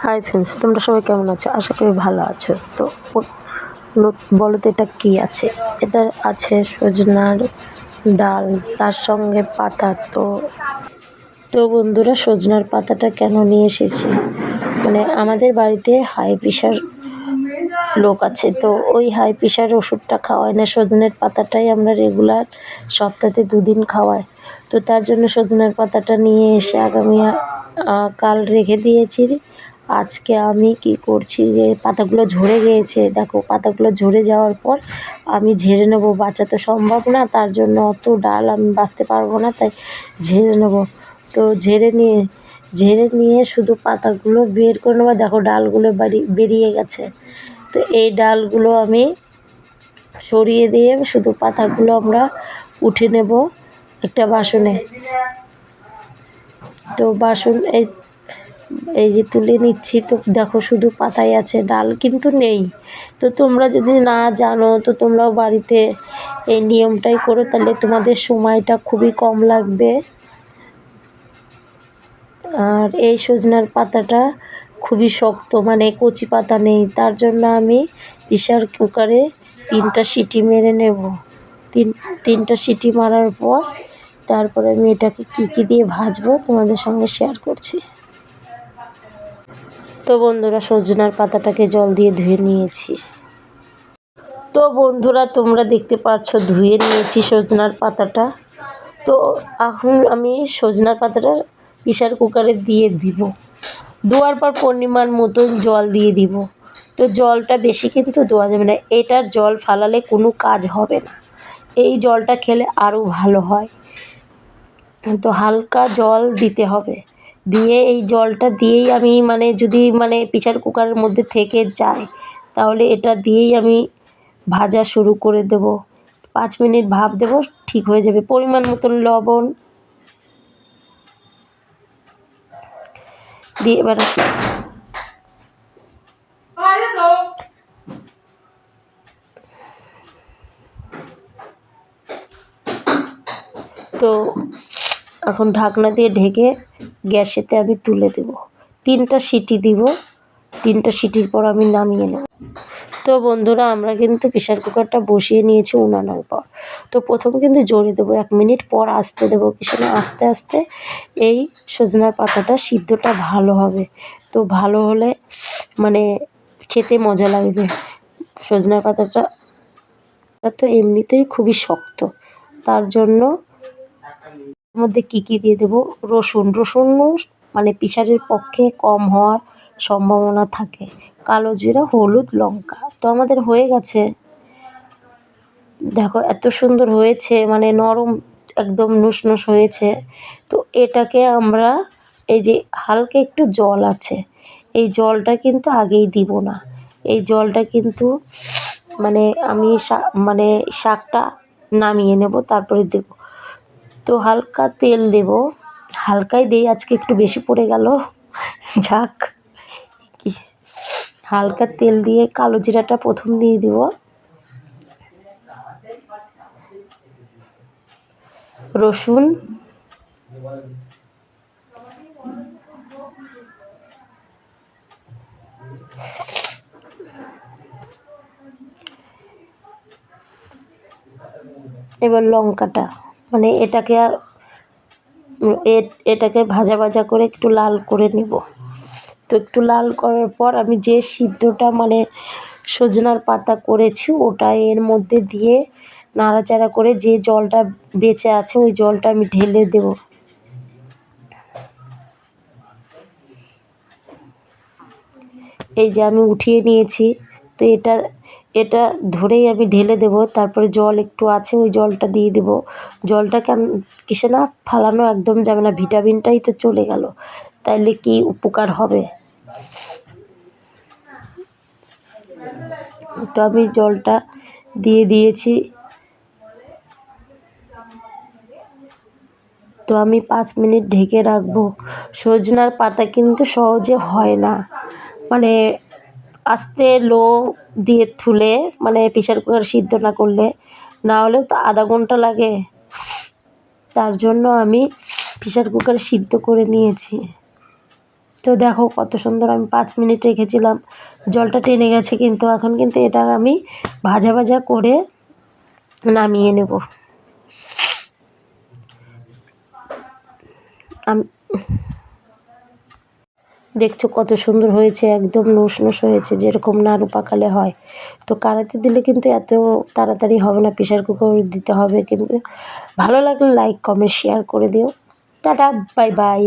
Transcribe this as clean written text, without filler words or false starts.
Hi friends, তোমরা সবাই কেমন আছো? আশা করি ভালো আছো। তো বলো তো এটা কী আছে? এটা আছে সজনার ডাল, তার সঙ্গে পাতা। তো বন্ধুরা, সজনার পাতাটা কেন নিয়ে এসেছি, মানে আমাদের বাড়িতে হাই প্রেশার লোক আছে, তো ওই হাই প্রেশার ওষুধটা খাওয়াই না, সজনের পাতাটাই আমরা রেগুলার সপ্তাহে 2 দিন খাওয়াই। তো তার জন্য সজনের পাতাটা নিয়ে এসে কাল রেখে দিয়েছি। আজকে আমি কি করছি, যে পাতাগুলো ঝরে গিয়েছে, দেখো পাতাগুলো ঝরে যাওয়ার পর আমি ঝেড়ে নেবো। বাঁচা তো সম্ভব না, তার জন্য অত ডাল আমি বাঁচতে পারবো না, তাই ঝেড়ে নেবো। তো ঝেড়ে নিয়ে শুধু পাতাগুলো বের করে নেবো। দেখো ডালগুলো বেরিয়ে গেছে। তো এই ডালগুলো আমি সরিয়ে দিয়ে শুধু পাতাগুলো আমরা উঠে নেব একটা বাসনে। তো বাসন এই যে তুলে নিচ্ছি। তো দেখো শুধু পাতাই আছে, ডাল কিন্তু নেই। তো তোমরা যদি না জানো, তো তোমরাও বাড়িতে এই নিয়মটাই করো, তাহলে তোমাদের সময়টা খুবই কম লাগবে। আর এই সজনার পাতাটা খুবই শক্ত, মানে কচি পাতা নেই, তার জন্য আমি প্রেসার কুকারে 3টা সিটি মেরে নেব। তিনটা সিটি মারার পর তারপরে আমি এটাকে কী দিয়ে ভাজবো তোমাদের সঙ্গে শেয়ার করছি। তো বন্ধুরা, সজনার পাতাটাকে জল দিয়ে ধুয়ে নিয়েছি। তো বন্ধুরা, তোমরা দেখতে পাচ্ছ ধুয়ে নিয়েছি সজনার পাতাটা। তো এখন আমি সজনার পাতাটা প্রেসার কুকারে দিয়ে দিব। দেওয়ার পর পরিমাণ মতন জল দিয়ে দিব। তো জলটা বেশি কিন্তু দেওয়া যাবে না, এটার জল ফালালে কোনো কাজ হবে না, এই জলটা খেলে আরও ভালো হয়। তো হালকা জল দিতে হবে, দিয়ে এই জলটা দিয়েই আমি যদি প্রেসার কুকারের মধ্যে থেকে যায়, তাহলে এটা দিয়েই আমি ভাজা শুরু করে দেব। 5 মিনিট ভাপ দেব, ঠিক হয়ে যাবে। পরিমাণ মতন লবণ দিয়ে এবার তো এখন ঢাকনা দিয়ে ঢেকে গ্যাসেতে আমি তুলে দেব। 3টা সিটি দিব, 3টা সিটির পর আমি নামিয়ে নেব। তো বন্ধুরা, আমরা কিন্তু প্রেসার কুকারটা বসিয়ে নিয়েছি উনানোর পর। তো প্রথম কিন্তু জোরে দেবো, 1 মিনিট পর আস্তে দেবো, কিসে আস্তে আস্তে এই সজনার পাতাটা সিদ্ধটা ভালো হবে। তো ভালো হলে খেতে মজা লাগবে। সজনার পাতাটা তো এমনিতেই খুবই শক্ত, তার জন্য মধ্যে কী দিয়ে দেবো, রসুন প্রেসারের পক্ষে কম হওয়ার সম্ভাবনা থাকে। কালো জিরা, হলুদ, লঙ্কা। তো আমাদের হয়ে গেছে, দেখো এত সুন্দর হয়েছে, নরম একদম নুস হয়েছে। তো এটাকে আমরা এই যে হালকা একটু জল আছে, এই জলটা কিন্তু আগেই দিব না, এই জলটা কিন্তু আমি শাকটা নামিয়ে নেব, তারপরে দেব। তো হালকা তেল দেব, হালকাই দেই, আজকে একটু বেশি পড়ে গেল, যাক। হালকা তেল দিয়ে কালো জিরাটা প্রথম দিয়ে দিব, রসুন, এবার লঙ্কাটা এটাকে ভাজা ভাজা করে একটু লাল করে নেব। তো একটু লাল করার পর আমি যে সিদ্ধটা সজনার পাতা করেছি ওটা এর মধ্যে দিয়ে নাড়াচাড়া করে যে জলটা বেঁচে আছে ওই জলটা আমি ঢেলে দেব। এই যে আমি উঠিয়ে নিয়েছি, তো এটা ধরেই আমি ঢেলে দেব। তারপরে জল একটু আছে, ওই জলটা দিয়ে দেব। জলটা কিসে না ফালানো একদম যাবে না, ভিটামিনটাই তো চলে গেল, তাইলে কি উপকার হবে। তো আমি জলটা দিয়ে দিয়েছি। তো আমি 5 মিনিট ঢেকে রাখবো। সজনার পাতা কিন্তু সহজে হয় না, আস্তে লো দিয়ে তুলে প্রেসার কুকার সিদ্ধ না করলে, না হলেও তো আধা ঘন্টা লাগে। তার জন্য আমি প্রেসার কুকারে সিদ্ধ করে নিয়েছি। তো দেখো কত সুন্দর, আমি 5 মিনিট রেখেছিলাম, জলটা টেনে গেছে, কিন্তু এখন কিন্তু এটা আমি ভাজা ভাজা করে নামিয়ে নেব। আমি দেখছো কত সুন্দর হয়েছে, একদম নুস হয়েছে, যেরকম নাড়ু পাকালে হয়। তো কড়াইতে দিলে কিন্তু এত তাড়াতাড়ি হবে না, প্রেশার কুকারে দিতে হবে। কিন্তু ভালো লাগলে লাইক কমেন্ট শেয়ার করে দিও। Tata, bye bye.